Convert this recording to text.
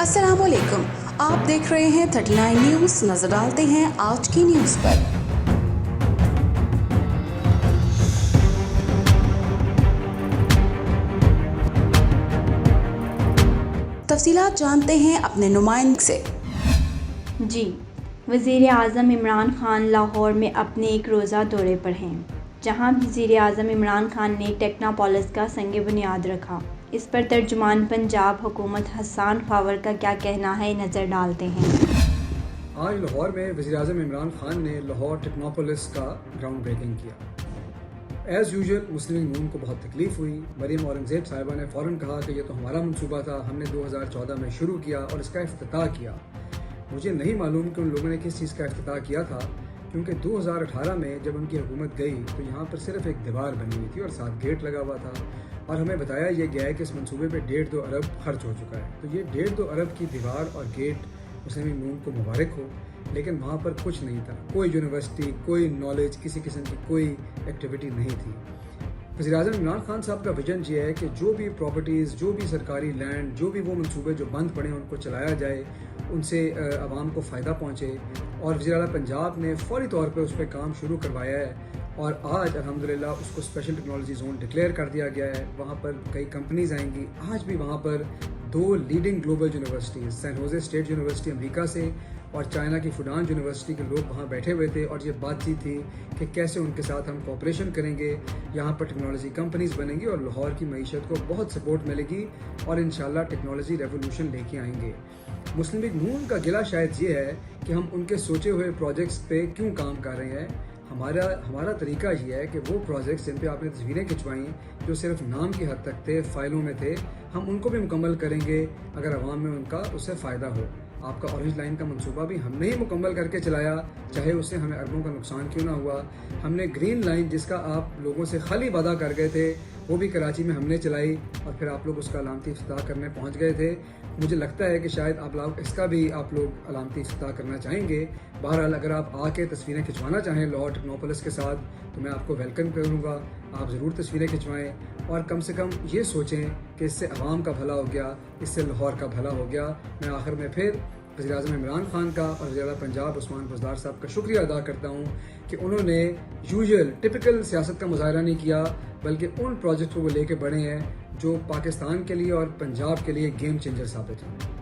अस्सलाम वालेकुम, आप देख रहे हैं 39 न्यूज़। नजर डालते हैं आज की न्यूज़ पर। तफसीलात जानते हैं अपने नुमाइंदे से। जी, वज़ीर आज़म इमरान खान लाहौर में अपने एक रोज़ा दौरे पर हैं, जहां वज़ीर आज़म इमरान खान ने टेक्नोपोलिस का संग बुनियाद रखा। इस पर तर्जुमान पंजाब हुकूमत हसन खावर का क्या कहना है, नज़र डालते हैं। आज लाहौर में वज़ीर आज़म इमरान खान ने लाहौर टेक्नोपोलिस का ग्राउंड ब्रेकिंग किया। एज़ यूजुअल मुस्लिम लीग नून को बहुत तकलीफ़ हुई। मरीम औरंगज़ेब साहिबा ने फ़ौरन कहा कि ये तो हमारा मंसूबा था, हमने 2014 में शुरू किया और इसका इफ्तिताह किया। मुझे नहीं मालूम कि उन लोगों ने किस चीज़ का इफ्तिताह किया था, क्योंकि 2018 में जब उनकी हुकूमत गई तो यहाँ पर सिर्फ एक दीवार बनी हुई थी और 7 गेट लगा हुआ था, और हमें बताया ये गया है कि इस मंसूबे पे 1.5-2 अरब खर्च हो चुका है। तो ये 1.5-2 अरब की दीवार और गेट मुस्लिम लीग नून को मुबारक हो, लेकिन वहाँ पर कुछ नहीं था। कोई यूनिवर्सिटी, कोई नॉलेज, किसी किस्म की कोई एक्टिविटी नहीं थी। वज़ीर आज़म इमरान खान साहब का विजन ये है कि जो भी प्रॉपर्टीज़, जो भी सरकारी लैंड, जो भी वो मंसूबे जो बंद पड़े हैं उनको चलाया जाए, उनसे आवाम को फ़ायदा पहुँचे। और वज़ीर आला पंजाब ने फौरी तौर पर उस पर काम शुरू करवाया है और आज अल्हम्दुलिल्लाह उसको स्पेशल टेक्नोलॉजी जोन डिक्लेयर कर दिया गया है। वहाँ पर कई कंपनीज आएंगी। आज भी वहाँ पर 2 leading global universities, San Jose State University America से और चाइना की फुडान यूनिवर्सिटी के लोग वहाँ बैठे हुए थे और ये बातचीत थी कि कैसे उनके साथ हम कोऑपरेशन करेंगे, यहाँ पर टेक्नोलॉजी कंपनीज बनेंगी और लाहौर की मईशत को बहुत सपोर्ट मिलेगी और इंशाल्लाह टेक्नोलॉजी रेवोल्यूशन लेके आएंगे। मुस्लिम लीग नून का गिला शायद ये है कि हम उनके सोचे हुए प्रोजेक्ट्स पे क्यों काम कर रहे हैं। हमारा तरीका ये है कि वो प्रोजेक्ट्स जिन पे आपने तस्वीरें खिंचवाई जो सिर्फ नाम की हद तक थे, फाइलों में थे, हम उनको भी मुकम्मल करेंगे अगर अवाम में उनका उससे फ़ायदा हो। आपका ऑरेंज लाइन का मंसूबा भी हमने ही मुकम्मल करके चलाया, चाहे उससे हमें अरबों का नुकसान क्यों ना हुआ। हमने ग्रीन लाइन जिसका आप लोगों से खाली वादा कर गए थे, वो भी कराची में हमने चलाई और फिर आप लोग उसका अलामती इफ्तिताह करने पहुंच गए थे। मुझे लगता है कि शायद आप लोग इसका भी अलामती इफ्तिताह करना चाहेंगे। बहरहाल अगर आप आके तस्वीरें खिंचवाना चाहें लाहौर टेक्नोपोलिस के साथ तो मैं आपको वेलकम करूँगा। आप ज़रूर तस्वीरें खिंचवाएं और कम से कम ये सोचें कि इससे अवाम का भला हो गया, इससे लाहौर का भला हो गया। मैं आखिर में फिर वज़ीर आज़म इमरान खान का और वज़ीर आला पंजाब उस्मान बुज़दार साहब का शुक्रिया अदा करता हूँ कि उन्होंने यूजुअल टिपिकल सियासत का मुजाहरा नहीं किया, बल्कि उन प्रोजेक्ट को वो लेके बढ़े हैं जो पाकिस्तान के लिए और पंजाब के लिए गेम चेंजर साबित हुए।